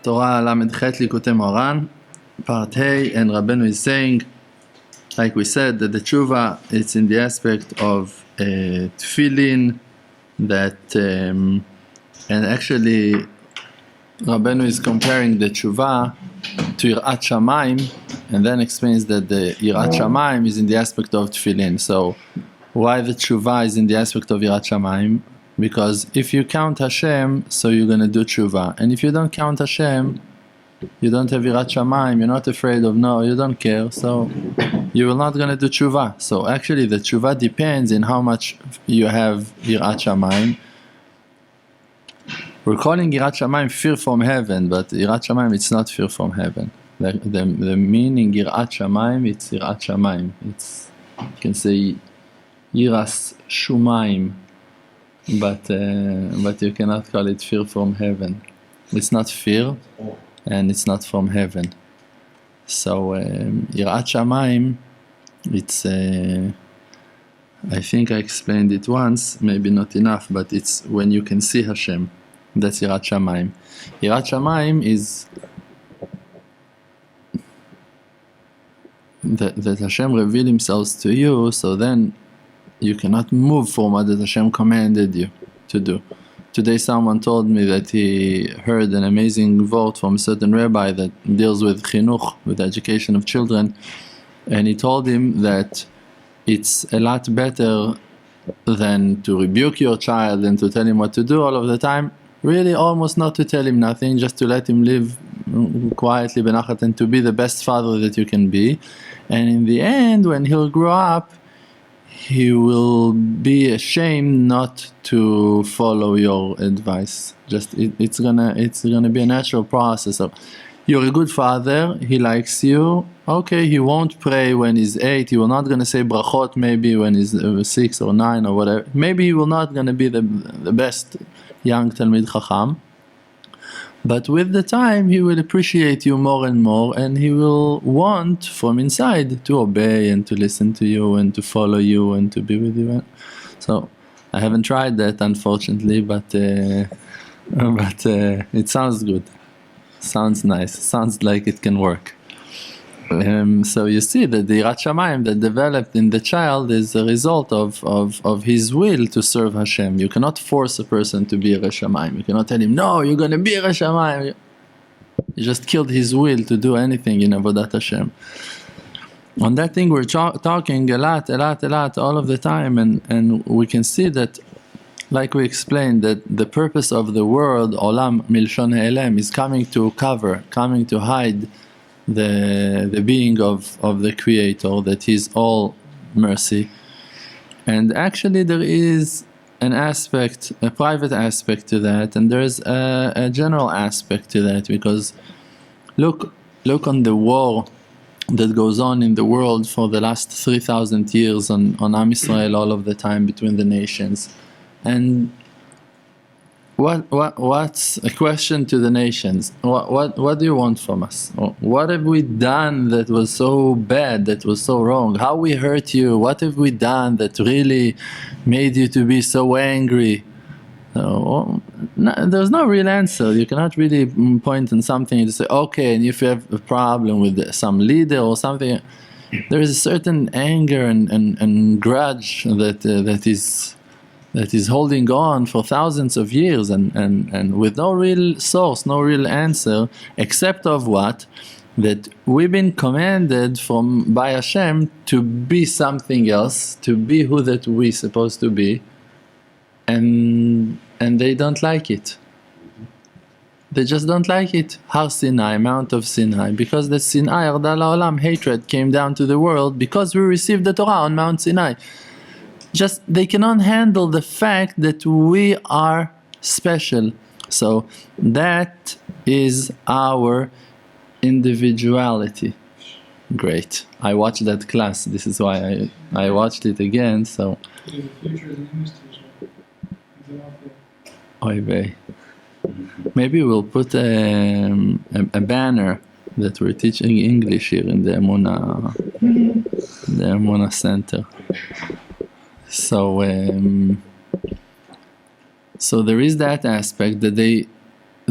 Torah Lamed Chet Likutei Moharan, part Hey, and Rabbeinu is saying, like we said, that the tshuva, it's in the aspect of tefillin, that, and actually, Rabbeinu is comparing the tshuva to Yirat Shamayim, and then explains that the Yirat Shamayim is in the aspect of tefillin. So, why the tshuva is in the aspect of Yirat Shamayim? Because if you count Hashem, so you're going to do tshuva. And if you don't count Hashem, you don't have Yirat Shamayim, you're not afraid of, no, you don't care, so you're not going to do tshuva. So actually the tshuva depends in how much you have Yirat Shamayim. We're calling Yirat Shamayim fear from heaven, but Yirat Shamayim, it's not fear from heaven. The meaning Yirat Shamayim, it's Yirat Shamayim. It's, you can say Yiras Shumayim, but you cannot call it fear from heaven. It's not fear, and it's not from heaven. So Yirat Shamayim, it's I think I explained it once, maybe not enough, but it's when you can see Hashem. That's Yirat Shamayim. Yirat Shamayim is that Hashem reveal Himself to you, so then you cannot move from what Hashem commanded you to do. Today someone told me that he heard an amazing vote from a certain rabbi that deals with chinuch, with the education of children, and he told him that it's a lot better than to rebuke your child and to tell him what to do all of the time. Really almost not to tell him nothing, just to let him live quietly benachat and to be the best father that you can be. And in the end, when he'll grow up, he will be ashamed not to follow your advice. Just it's gonna be a natural process of, you're a good father, he likes you, okay, he won't pray when he's 8, he will not gonna say brachot maybe when he's 6 or 9 or whatever, maybe he will not gonna be the best young Talmid Chacham, but with the time he will appreciate you more and more, and he will want from inside to obey and to listen to you and to follow you and to be with you. So I haven't tried that, unfortunately, but it sounds good, sounds nice, sounds like it can work. So you see that the Yirat Shamayim that developed in the child is a result of his will to serve Hashem. You cannot force a person to be a Yirat Shamayim. You cannot tell him, no, you're going to be a Yirat Shamayim. You just killed his will to do anything in Avodat Hashem. On that thing we're talking a lot, all of the time, and we can see that, like we explained, that the purpose of the word Olam Milshon Ha'elem is coming to cover, coming to hide the being of the Creator, that He's all mercy. And actually there is an aspect, a private aspect to that, and there is a general aspect to that, because look on the war that goes on in the world for the last 3,000 years on Am Yisrael all of the time between the nations. And what's a question to the nations? What do you want from us? What have we done that was so bad, that was so wrong? How we hurt you? What have we done that really made you to be so angry? There's no real answer. You cannot really point on something and say, okay, and if you have a problem with some leader or something, there is a certain anger and grudge that is holding on for thousands of years and with no real source, no real answer, except of what? That we've been commanded by Hashem to be something else, to be who that we're supposed to be, and they don't like it. They just don't like it. Har Sinai, Mount of Sinai, because the Sinai, Arda Olam, hatred came down to the world because we received the Torah on Mount Sinai. Just they cannot handle the fact that we are special. So that is our individuality. Great. I watched that class. This is why I watched it again. So oy vey. Maybe we'll put a banner that we're teaching English here in the Emuna Center. So there is that aspect that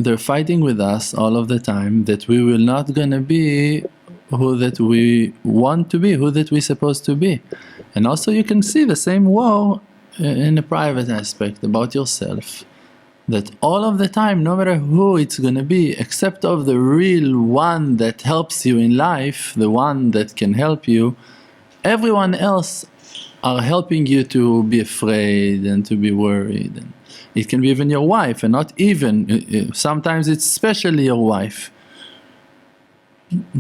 they're fighting with us all of the time that we will not gonna be who that we want to be, who that we're supposed to be. And also you can see the same war in a private aspect about yourself, that all of the time, no matter who it's gonna be, except of the real one that helps you in life, the one that can help you, everyone else are helping you to be afraid and to be worried. And it can be even your wife, and not even, sometimes it's especially your wife,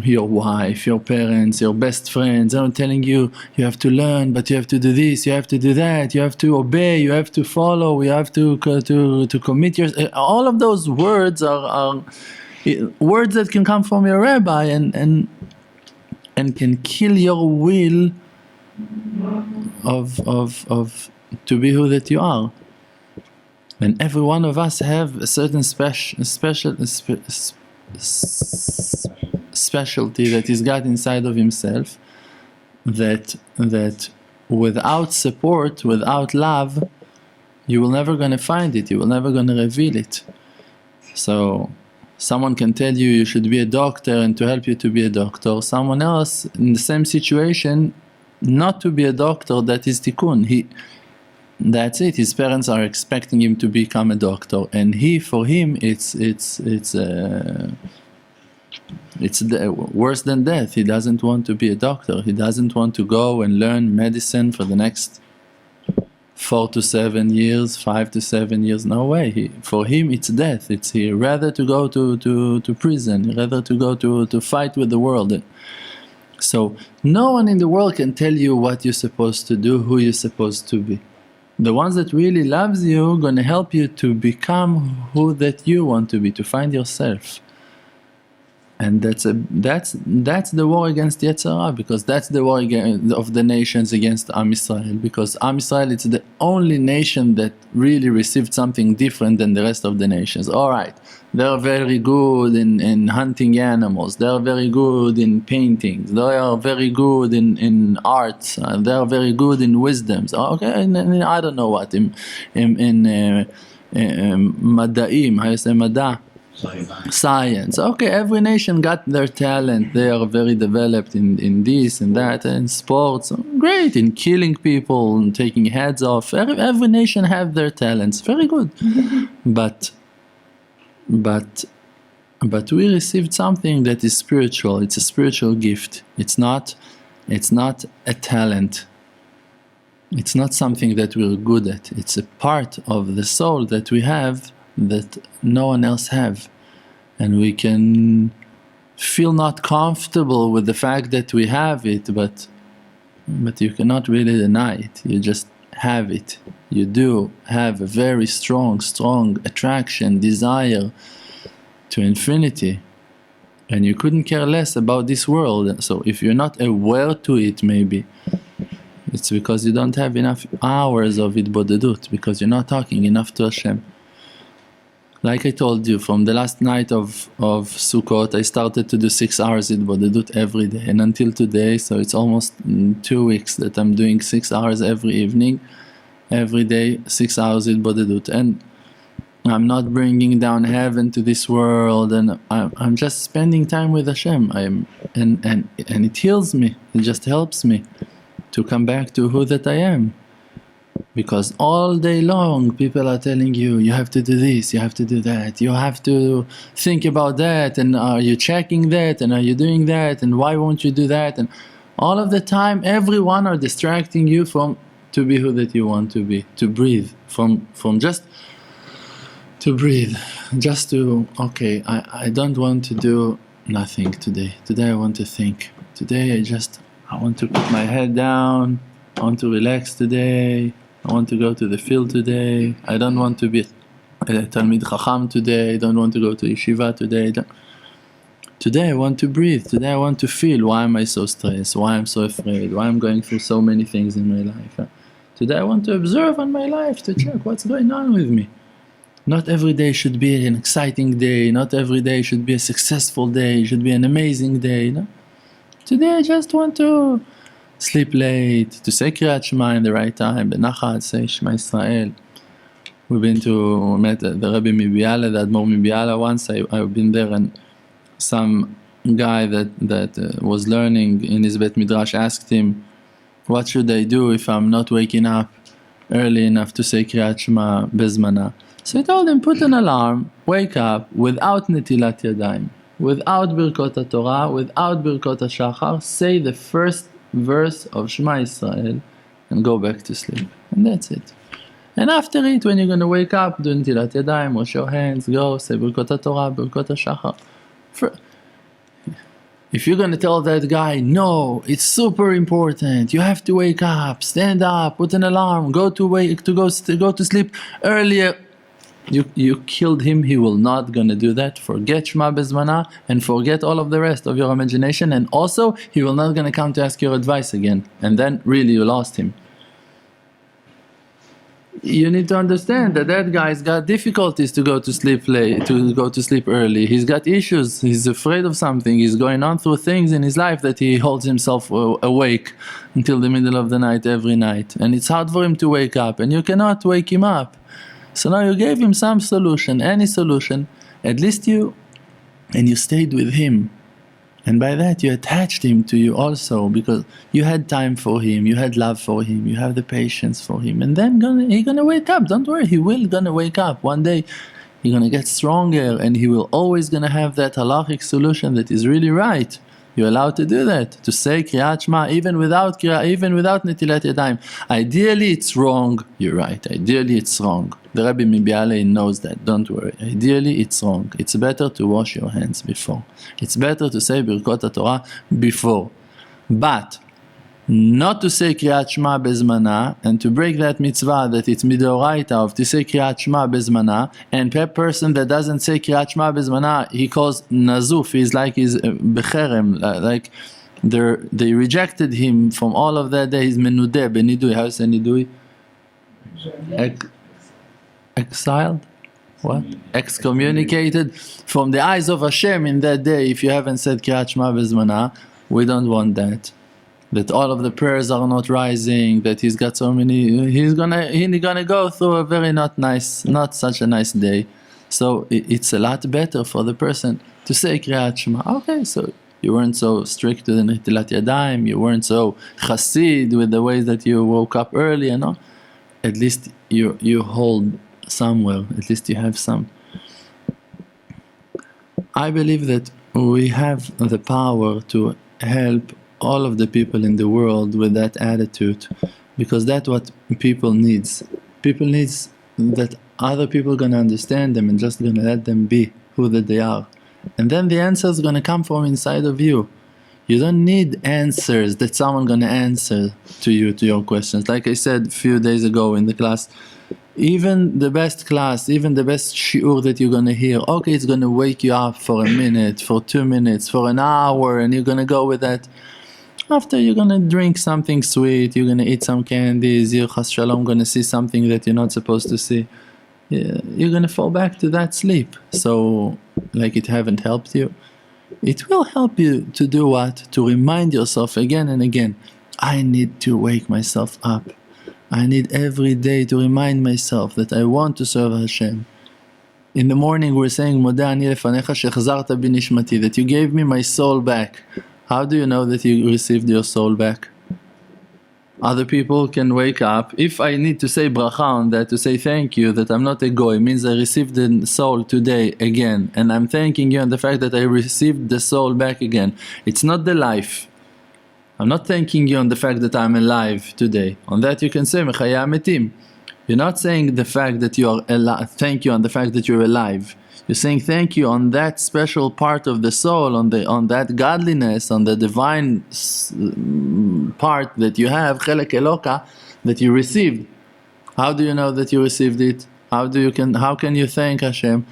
your parents, your best friends are telling you, you have to learn, but you have to do this, you have to do that, you have to obey, you have to follow, you have to commit yourself. All of those words are words that can come from your rabbi and can kill your will of to be who that you are. And every one of us have a certain specialty that he's got inside of himself, that without support, without love, you will never gonna find it, you will never gonna reveal it. So someone can tell you you should be a doctor and to help you to be a doctor, someone else in the same situation not to be a doctor, that is tikkun. That's it. His parents are expecting him to become a doctor, and for him, it's worse than death. He doesn't want to be a doctor. He doesn't want to go and learn medicine for the next 4 to 7 years, 5 to 7 years. No way. For him, it's death. He rather to go to prison. Rather to go to fight with the world. So no one in the world can tell you what you're supposed to do, who you're supposed to be. The ones that really loves you gonna help you to become who that you want to be, to find yourself. And that's the war against Yetzer Hara, because that's the war of the nations against Am Yisrael, because Am Yisrael is the only nation that really received something different than the rest of the nations. Alright, they're very good in hunting animals, they're very good in paintings, they are very good in arts, they are very good in wisdoms, okay, and I don't know what, in Mada'im, how you say Mada'? Science. Okay, every nation got their talent. They are very developed in this and that, and sports. Great in killing people and taking heads off. Every nation have their talents. Very good. But we received something that is spiritual. It's a spiritual gift. It's not a talent. It's not something that we're good at. It's a part of the soul that we have that no one else have, and we can feel not comfortable with the fact that we have it, but you cannot really deny it. You just have it. You do have a very strong attraction, desire to infinity, and you couldn't care less about this world. So if you're not aware to it, maybe it's because you don't have enough hours of Hitbodedut, because you're not talking enough to Hashem. Like I told you, from the last night of Sukkot, I started to do 6 hours Hitbodedut every day, and until today, so it's almost 2 weeks that I'm doing 6 hours every evening, every day, 6 hours Hitbodedut. And I'm not bringing down heaven to this world, and I'm just spending time with Hashem. And it heals me. It just helps me to come back to who that I am. Because all day long people are telling you, you have to do this, you have to do that, you have to think about that, and are you checking that, and are you doing that, and why won't you do that, and all of the time everyone are distracting you from to be who that you want to be, to breathe, from just to breathe, just to, okay, I don't want to do nothing today I want to think, today I want to put my head down, I want to relax today, I want to go to the field today, I don't want to be a Talmid Chacham today, I don't want to go to Yeshiva today. Today I want to breathe, today I want to feel, why am I so stressed, why I'm so afraid, why I'm going through so many things in my life. Today I want to observe on my life, to check what's going on with me. Not every day should be an exciting day, not every day should be a successful day, should be an amazing day. No? Today I just want to sleep late, to say Kriyat Shema in the right time, Benachat, say Shema Israel. We've been to, met the Rabbi Mibiala, the Admor Mibiala once. I've been there, and some guy that was learning in his Bet Midrash asked him, what should I do if I'm not waking up early enough to say Kriyat Shema bezmana? So he told him, put an alarm, wake up without Netilat Yadayim, without Birkot HaTorah, without Birkot HaShachar, say the first verse of Shema Yisrael and go back to sleep. And that's it. And after it, when you're going to wake up, do Netilat Yadayim, wash your hands, go, say Birkot HaTorah, Birkot HaShachar. If you're going to tell that guy, no, it's super important, you have to wake up, stand up, put an alarm, go to sleep earlier, you killed him. He will not going to do that. Forget Shema Bezmana and forget all of the rest of your imagination, and also he will not going to come to ask your advice again, and then really you lost him. You need to understand that guy's got difficulties to go to sleep late, to go to sleep early. He's got issues, he's afraid of something, he's going on through things in his life that he holds himself awake until the middle of the night every night, and it's hard for him to wake up, and you cannot wake him up. So now you gave him some solution, any solution, at least you stayed with him. And by that you attached him to you also, because you had time for him, you had love for him, you have the patience for him, and then he's gonna wake up. Don't worry, he will gonna wake up. One day he's gonna get stronger, and he will always gonna have that halachic solution that is really right. You're allowed to do that, to say Kriyat Shema even without Netilat Yadayim. Ideally it's wrong, you're right, ideally it's wrong. The Rabbi Mibiale knows that, don't worry. Ideally it's wrong. It's better to wash your hands before. It's better to say Birkot HaTorah before. But not to say Kriyat Shema bezmana, and to break that mitzvah that it's midoraita of to say Kriyat Shema bezmana, and a person that doesn't say Kriyat Shema bezmana, he calls nazuf, he's becherem, like they rejected him from all of that day. He's menudeh, benidui, how is nidui? Exiled? What? Excommunicated from the eyes of Hashem in that day. If you haven't said Kriyat Shema bezmana, we don't want that. That all of the prayers are not rising, that he's got so many, he's gonna go through a very not such a nice day. So it's a lot better for the person to say Kriyat Shema. Okay, so you weren't so strict with the Netilat Yadayim, you weren't so chassid with the ways that you woke up early and all. At least you hold somewhere, at least you have some. I believe that we have the power to help all of the people in the world with that attitude, because that's what people needs. People needs that other people gonna understand them and just gonna let them be who that they are, and then the answer is gonna come from inside of you. You don't need answers that someone gonna answer to you, to your questions. Like I said a few days ago in the class, even the best class, even the best shiur that you're gonna hear, okay, it's gonna wake you up for a minute, for 2 minutes, for an hour, and you're gonna go with that. After you're gonna drink something sweet, you're gonna eat some candies, you're chas shalom gonna see something that you're not supposed to see. You're gonna fall back to that sleep. So, like it haven't helped you. It will help you to do what? To remind yourself again and again, I need to wake myself up. I need every day to remind myself that I want to serve Hashem. In the morning we're saying, Modeh ani lefanecha shechzarta bi nishmati, that you gave me my soul back. How do you know that you received your soul back? Other people can wake up. If I need to say bracha on that, to say thank you, that I'm not a goy, means I received the soul today again, and I'm thanking you on the fact that I received the soul back again. It's not the life. I'm not thanking you on the fact that I'm alive today. On that you can say mechaya metim. You're not saying the fact that you are alive, thank you on the fact that you're alive. You're saying thank you on that special part of the soul, on that godliness, on the divine part that you have, chelek eloka, that you received. How do you know that you received it? How can you thank Hashem?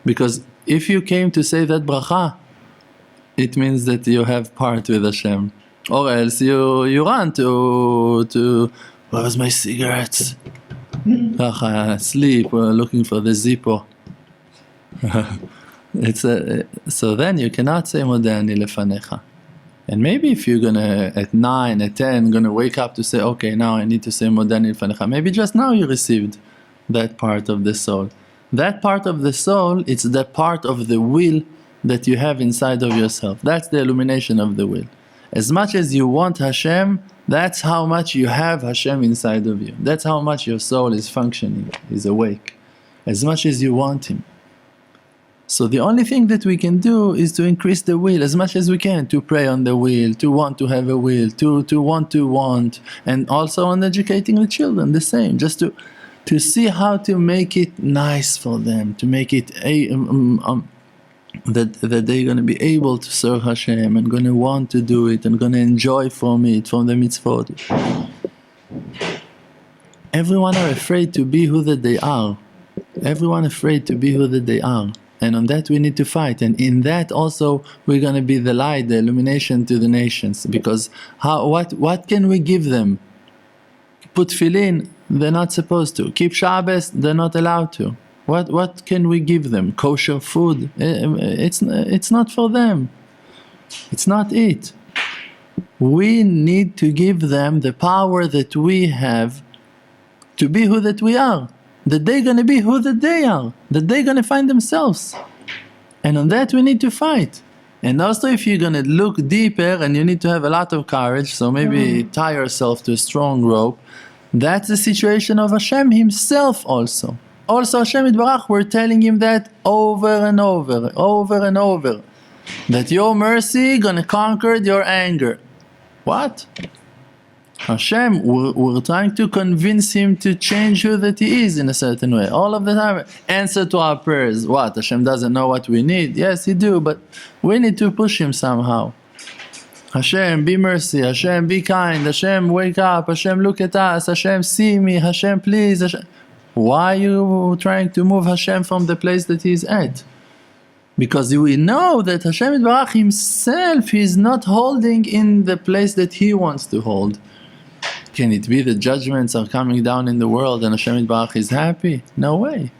Because if you came to say that bracha, it means that you have part with Hashem. Or else you run to where's my cigarettes? Sleep, looking for the zippo. So then you cannot say Modeh ani lefanecha. And maybe if you're gonna at 9, at 10 gonna wake up to say, okay, now I need to say Modeh ani lefanecha, maybe just now you received that part of the soul. That part of the soul, it's the part of the will that you have inside of yourself. That's the illumination of the will. As much as you want Hashem, that's how much you have Hashem inside of you. That's how much your soul is functioning, is awake. As much as you want Him. So the only thing that we can do is to increase the will as much as we can, to pray on the will, to want to have a will, to want, and also on educating the children, the same, just to see how to make it nice for them, to make it that they're going to be able to serve Hashem and going to want to do it and going to enjoy from it, from the mitzvot. Everyone are afraid to be who that they are. Everyone afraid to be who that they are. And on that we need to fight, and in that also we're going to be the light, the illumination to the nations. Because what can we give them? Put tefillin, they're not supposed to. Keep Shabbos, they're not allowed to. What can we give them? Kosher food? It's not for them. It's not it. We need to give them the power that we have to be who that we are. That they're going to be who that they are, that they're going to find themselves. And on that we need to fight. And also if you're going to look deeper, and you need to have a lot of courage, so maybe tie yourself to a strong rope, that's the situation of Hashem Himself also. Also Hashem Yitbarach, we're telling Him that over and over, that your mercy going to conquer your anger. What? Hashem, we're trying to convince Him to change who that He is in a certain way. All of the time, answer to our prayers. What? Hashem doesn't know what we need? Yes, He do, but we need to push Him somehow. Hashem, be mercy. Hashem, be kind. Hashem, wake up. Hashem, look at us. Hashem, see me. Hashem, please. Hashem. Why are you trying to move Hashem from the place that He is at? Because we know that Hashem Yitbarach Himself, He is not holding in the place that He wants to hold. Can it be that judgments are coming down in the world and Hashem Yitbarach is happy? No way.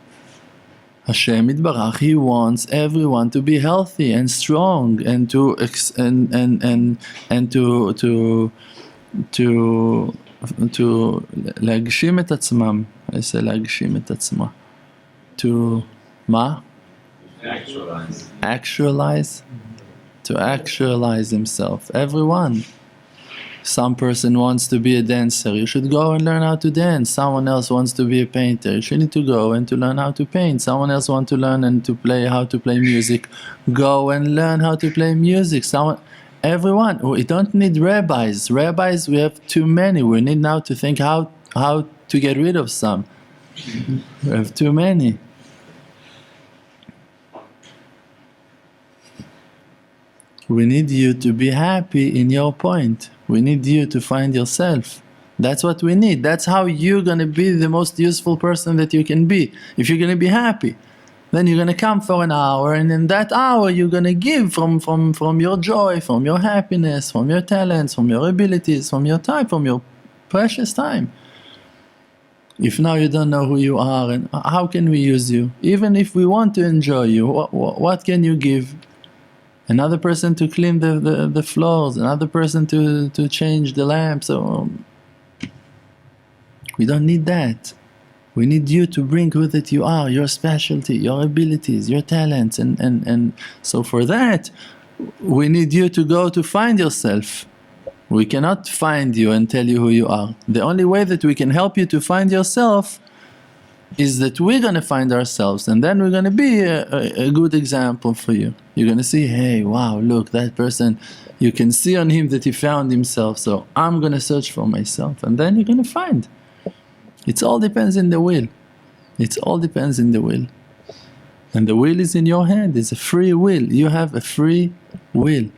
Hashem Yitbarach, He wants everyone to be healthy and strong and to להגשים את עצמם. I say להגשים את עצמה. To מה? Actualize. To actualize himself. Everyone. Some person wants to be a dancer, you should go and learn how to dance. Someone else wants to be a painter, you should need to go and to learn how to paint. Someone else wants to learn and to play how to play music, go and learn how to play music. Everyone. We don't need rabbis. Rabbis, we have too many. We need now to think how to get rid of some. We have too many. We need you to be happy in your point. We need you to find yourself. That's what we need. That's how you're going to be the most useful person that you can be. If you're going to be happy, then you're going to come for an hour, and in that hour you're going to give from your joy, from your happiness, from your talents, from your abilities, from your time, from your precious time. If now you don't know who you are, and how can we use you? Even if we want to enjoy you, what can you give? Another person to clean the floors, another person to change the lamps. So we don't need that. We need you to bring who that you are, your specialty, your abilities, your talents, and so for that we need you to go to find yourself. We cannot find you and tell you who you are. The only way that we can help you to find yourself is that we're going to find ourselves, and then we're going to be a good example for you. You're going to see, hey, wow, look, that person, you can see on him that he found himself, so I'm going to search for myself, and then you're going to find. It all depends in the will. It all depends in the will. And the will is in your hand. It's a free will. You have a free will.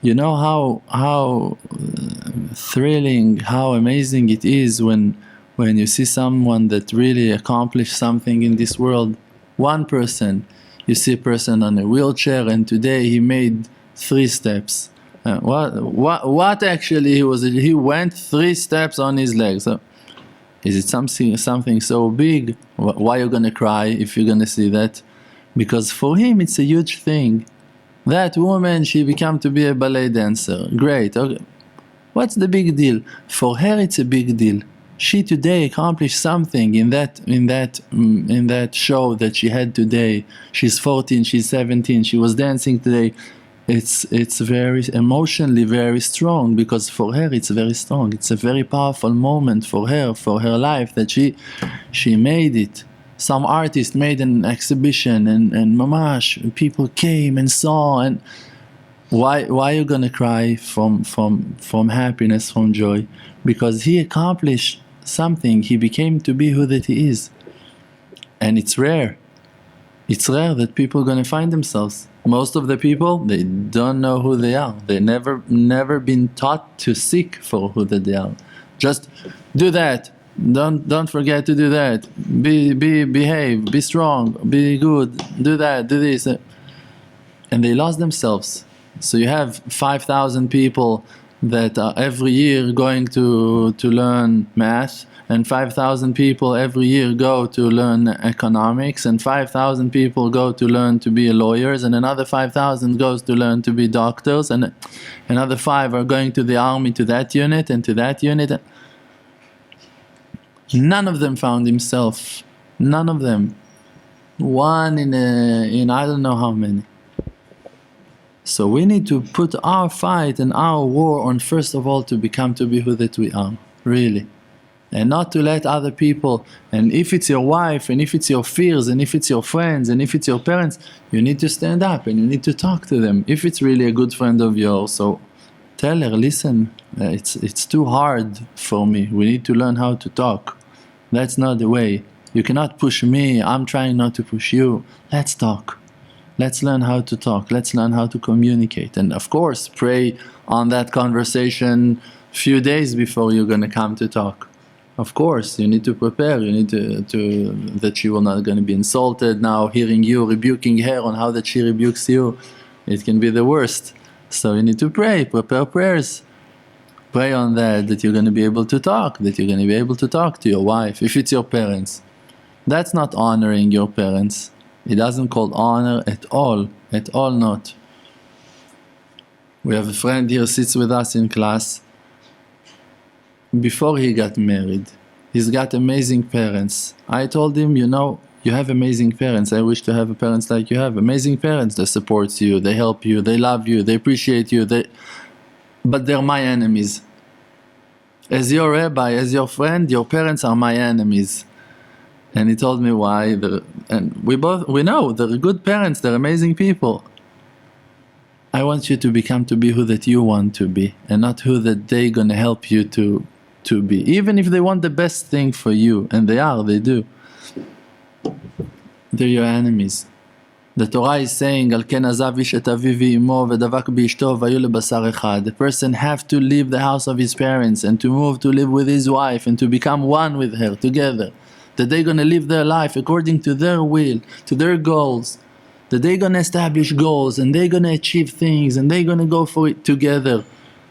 You know how thrilling, how amazing it is when you see someone that really accomplished something in this world. One person, you see a person on a wheelchair, and today he made 3 steps. What actually he went 3 steps on his legs. So is it something so big? Why are you gonna cry if you're gonna see that? Because for him it's a huge thing. That woman, she became to be a ballet dancer. Great, okay. What's the big deal? For her it's a big deal. She today accomplished something in that show that she had today. She's 14, she's 17, she was dancing today. It's very emotionally very strong, because for her it's very strong. It's a very powerful moment for her life, that she made it. Some artist made an exhibition and mamash, people came and saw. And why are you gonna cry from happiness, from joy? Because he accomplished something. He became to be who that he is. And it's rare. It's rare that people are gonna find themselves. Most of the people, they don't know who they are. They never been taught to seek for who that they are. Just do that. Don't forget to do that. Behave. Be strong. Be good. Do that. Do this. And they lost themselves. So you have 5,000 people that are every year going to learn math, and 5,000 people every year go to learn economics, and 5,000 people go to learn to be lawyers, and another 5,000 goes to learn to be doctors, and another 5 are going to the army, to that unit and to that unit. None of them found himself. None of them. One in I don't know how many. So we need to put our fight and our war on, first of all, to become to be who that we are, really. And not to let other people, and if it's your wife, and if it's your fears, and if it's your friends, and if it's your parents, you need to stand up and you need to talk to them. If it's really a good friend of yours, so tell her, listen, it's too hard for me. We need to learn how to talk. That's not the way. You cannot push me, I'm trying not to push you. Let's talk. Let's learn how to talk. Let's learn how to communicate. And of course, pray on that conversation few days before you're going to come to talk. Of course, you need to prepare. You need to that she will not going to be insulted. Now hearing you rebuking her on how that she rebukes you, it can be the worst. So you need to pray, prepare prayers. Pray on that you're going to be able to talk, that you're going to be able to talk to your wife. If it's your parents, that's not honoring your parents. It doesn't call honor at all not. We have a friend here, sits with us in class. Before he got married, he's got amazing parents. I told him, you have amazing parents. I wish to have parents like you have. Amazing parents that support you, they help you, they love you, they appreciate you, but they're my enemies. As your rabbi, as your friend, your parents are my enemies. And he told me why. And we know they're good parents, they're amazing people. I want you to become to be who that you want to be, and not who that they're gonna help you to be. Even if they want the best thing for you, and they do. They're your enemies. The Torah is saying, Al ken azav ish et aviv ve'imo v'davak be'ishto v'hayu lebasar echad. The person have to leave the house of his parents and to move to live with his wife and to become one with her together. That they're going to live their life according to their will, to their goals. That they're going to establish goals and they're going to achieve things and they're going to go for it together.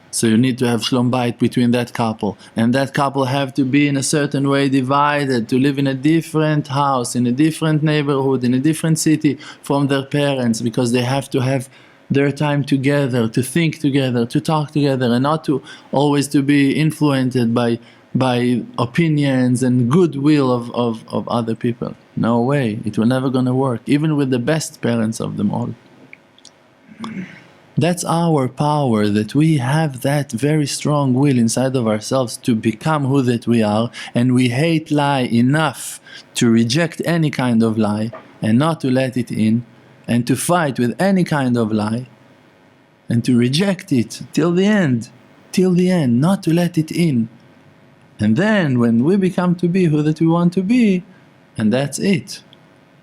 So you need to have shalom bayit between that couple. And that couple have to be in a certain way divided, to live in a different house, in a different neighborhood, in a different city from their parents, because they have to have their time together, to think together, to talk together, and not to always to be influenced by opinions and goodwill of other people. No way, it will never gonna work, even with the best parents of them all. That's our power, that we have that very strong will inside of ourselves to become who that we are, and we hate lie enough to reject any kind of lie and not to let it in, and to fight with any kind of lie and to reject it till the end, not to let it in. And then when we become to be who that we want to be, and that's it.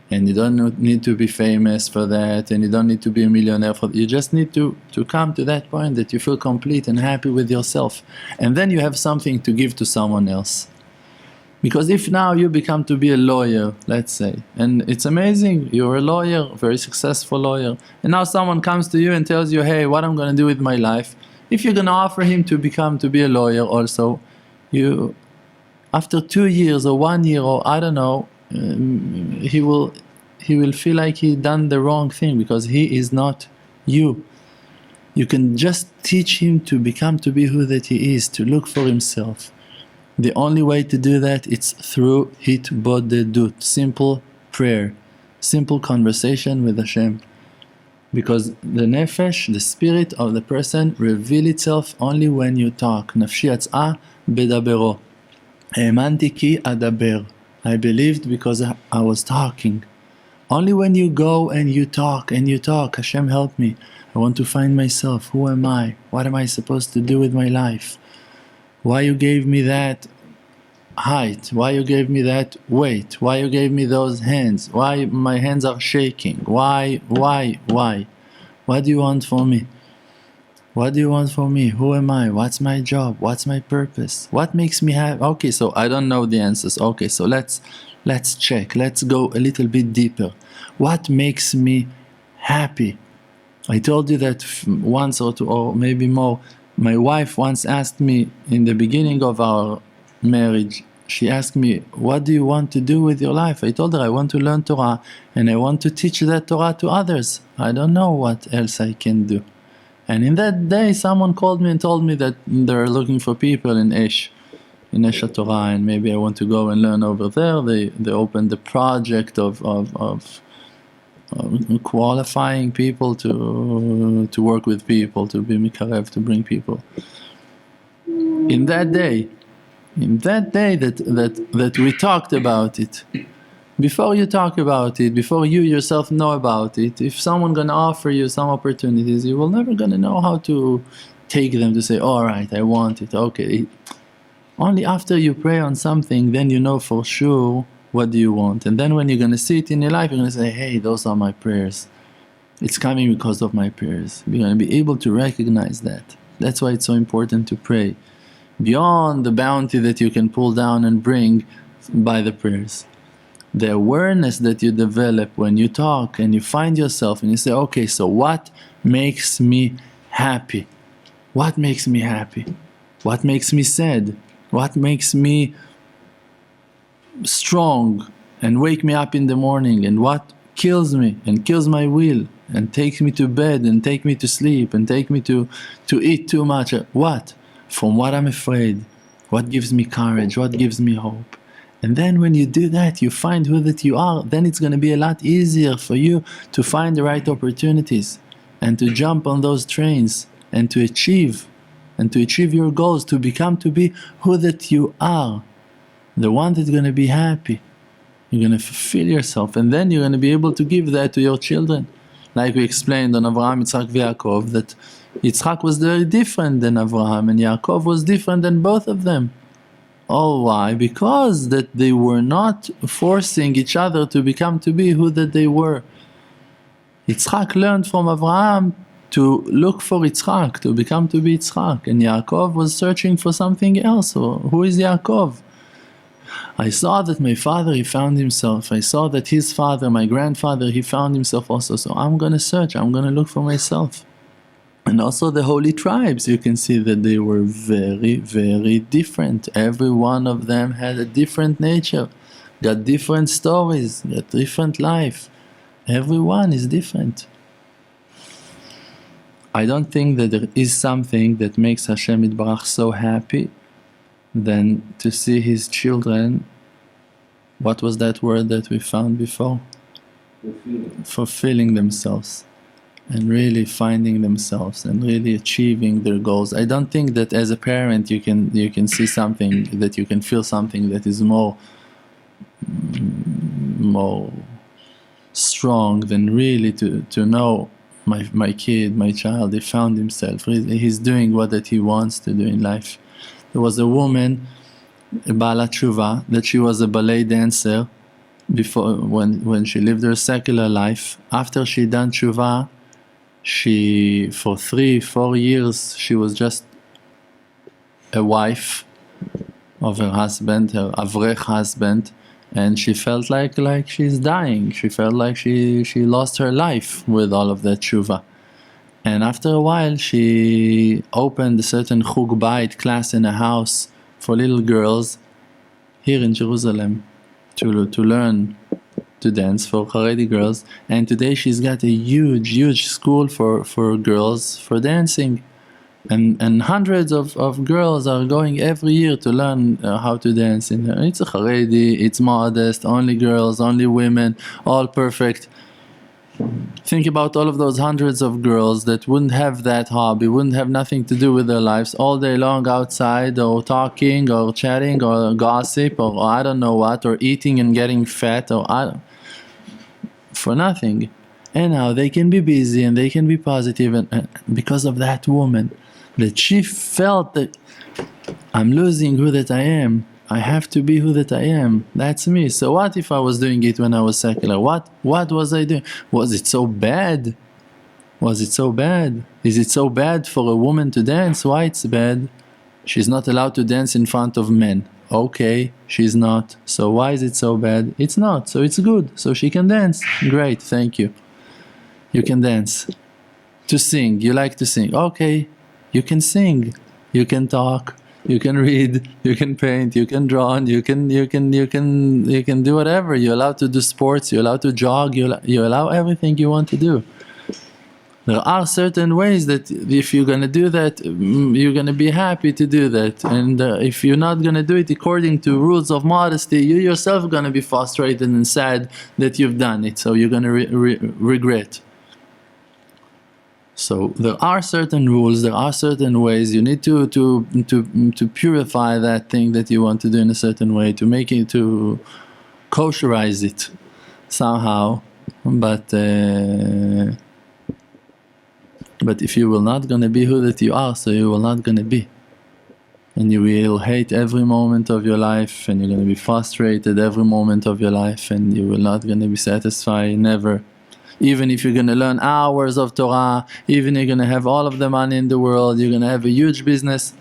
And you don't need to be famous for that, and you don't need to be a millionaire for that. You just need to come to that point that you feel complete and happy with yourself. And then you have something to give to someone else. Because if now you become to be a lawyer, let's say, and it's amazing, you're a lawyer, a very successful lawyer, and now someone comes to you and tells you, hey, what I'm going to do with my life, if you're going to offer him to be a lawyer also, you, after 2 years or 1 year or I don't know, he will feel like he done the wrong thing, because he is not you. You can just teach him to become to be who that he is, to look for himself, The only way to do that, it's through Hitbodedut, simple prayer, simple conversation with Hashem. Because the nefesh, the spirit of the person, reveal itself only when you talk. Nafshi yatz'a bedabero. Haemanti ki adaber. I believed because I was talking. Only when you go and you talk, Hashem help me. I want to find myself. Who am I? What am I supposed to do with my life? Why you gave me that height? Why you gave me that weight? Why you gave me those hands? Why my hands are shaking? Why? What do you want from me? What do you want from me? Who am I? What's my job? What's my purpose? What makes me happy? Okay, so I don't know the answers. Okay, so let's check. Let's go a little bit deeper. What makes me happy? I told you that once or two, or maybe more. My wife once asked me in the beginning of our marriage, she asked me, what do you want to do with your life? I told her I want to learn Torah and I want to teach that Torah to others. I don't know what else I can do. And in that day someone called me and told me that they're looking for people in Esh Torah, and maybe I want to go and learn over there. They opened the project of qualifying people to work with people, to be mikarev, to bring people. In that day that we talked about it, before you talk about it, before you yourself know about it, if someone gonna offer you some opportunities, you will never gonna know how to take them, to say, all right, I want it, okay. Only after you pray on something, then you know for sure what do you want. And then when you're gonna see it in your life, you're gonna say, hey, those are my prayers. It's coming because of my prayers. You're gonna be able to recognize that. That's why it's so important to pray. Beyond the bounty that you can pull down and bring by the prayers. The awareness that you develop when you talk and you find yourself and you say, okay, so what makes me happy? What makes me happy? What makes me sad? What makes me strong and wake me up in the morning? And what kills me and kills my will and takes me to bed and take me to sleep and take me to eat too much? What? From what I'm afraid? What gives me courage? What gives me hope? And then when you do that, you find who that you are, then it's going to be a lot easier for you to find the right opportunities and to jump on those trains and to achieve your goals, to be who that you are, the one that's going to be happy. You're going to fulfill yourself, and then you're going to be able to give that to your children. Like we explained on Avraham, Yitzchak, and Yaakov, that Yitzchak was very different than Avraham and Yaakov was different than both of them. Oh, why? Because that they were not forcing each other to be who that they were. Yitzchak learned from Avraham to look for Yitzchak, to be Yitzchak, and Yaakov was searching for something else. So who is Yaakov? I saw that my father, he found himself. I saw that his father, my grandfather, he found himself also. So I'm going to search, I'm going to look for myself. And also the holy tribes, you can see that they were very, very different. Every one of them had a different nature, got different stories, got different life. Everyone is different. I don't think that there is something that makes Hashem Yitbarach so happy than to see His children, what was that word that we found before? Fulfilling themselves. And really finding themselves and really achieving their goals. I don't think that as a parent you can see something, that you can feel something that is more strong than really to know my kid, my child, he found himself. He's doing what that he wants to do in life. There was a woman, Ba'alat Tshuva, that she was a ballet dancer before, when she lived her secular life. After she done Tshuva, she, for 3-4 years, she was just a wife of her husband, her avrech husband, and she felt like she's dying. She felt like she lost her life with all of that tshuva. And after a while, she opened a certain chug bait class in a house for little girls here in Jerusalem to learn to dance for Haredi girls, and today she's got a huge school for girls for dancing. And hundreds of girls are going every year to learn how to dance. It's a Haredi, it's modest, only girls, only women, all perfect. Think about all of those hundreds of girls that wouldn't have that hobby, wouldn't have nothing to do with their lives, all day long outside, or talking, or chatting, or gossip, or I don't know what, or eating and getting fat, for nothing. And now they can be busy and they can be positive, and because of that woman, that she felt that I'm losing who that I am. I have to be who that I am. That's me. So what if I was doing it when I was secular? What was I doing? Was it so bad? Was it so bad? Is it so bad for a woman to dance? Why it's bad? She's not allowed to dance in front of men. Okay, she's not. So why is it so bad? It's not. So it's good. So she can dance. Great, thank you. You can dance. To sing. You like to sing. Okay, you can sing. You can talk. You can read, you can paint, you can draw, you can do whatever. You're allowed to do sports, you're allowed to jog, you allow everything you want to do. There are certain ways that if you're going to do that, you're going to be happy to do that. And if you're not going to do it according to rules of modesty, you yourself are going to be frustrated and sad that you've done it. So you're going to regret. So there are certain rules, there are certain ways. You need to purify that thing that you want to do in a certain way, to make it, to kosherize it somehow. But if you will not gonna be who that you are, so you will not gonna be. And you will hate every moment of your life, and you're gonna be frustrated every moment of your life, and you will not gonna be satisfied, never. Even if you're going to learn hours of Torah, even if you're going to have all of the money in the world, you're going to have a huge business,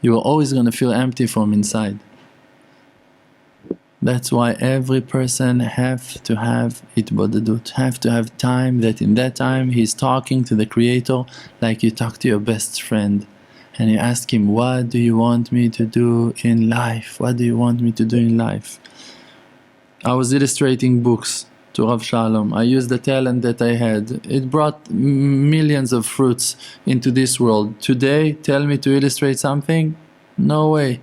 you are always going to feel empty from inside. That's why every person have to have Hitbodedut, have to have time, that in that time he's talking to the Creator like you talk to your best friend. And you ask him, what do you want me to do in life? What do you want me to do in life? I was illustrating books to Rav Shalom. I used the talent that I had. It brought millions of fruits into this world. Today, tell me to illustrate something? No way.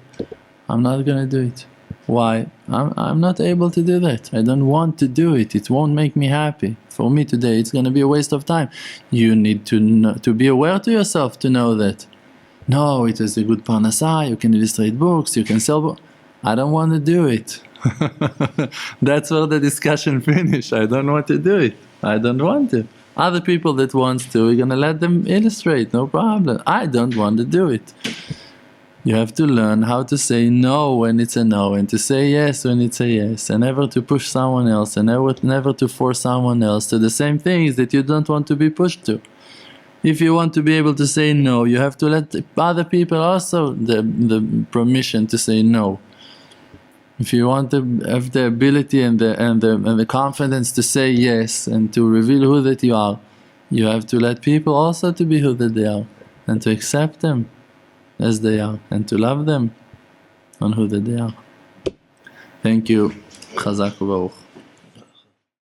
I'm not gonna do it. Why? I'm not able to do that. I don't want to do it. It won't make me happy. For me today, it's gonna be a waste of time. You need to be aware to yourself to know that. No, it is a good parnasah, you can illustrate books, you can sell books. I don't want to do it. That's where the discussion finished. I don't want to do it. I don't want to. Other people that wants to, we're gonna let them illustrate, no problem. I don't want to do it. You have to learn how to say no when it's a no, and to say yes when it's a yes, and never to push someone else, and never to force someone else to the same things that you don't want to be pushed to. If you want to be able to say no, you have to let other people also the permission to say no. If you want to have the ability and the confidence to say yes and to reveal who that you are, you have to let people also to be who that they are, and to accept them as they are, and to love them on who that they are. Thank you. Chazak u'baruch.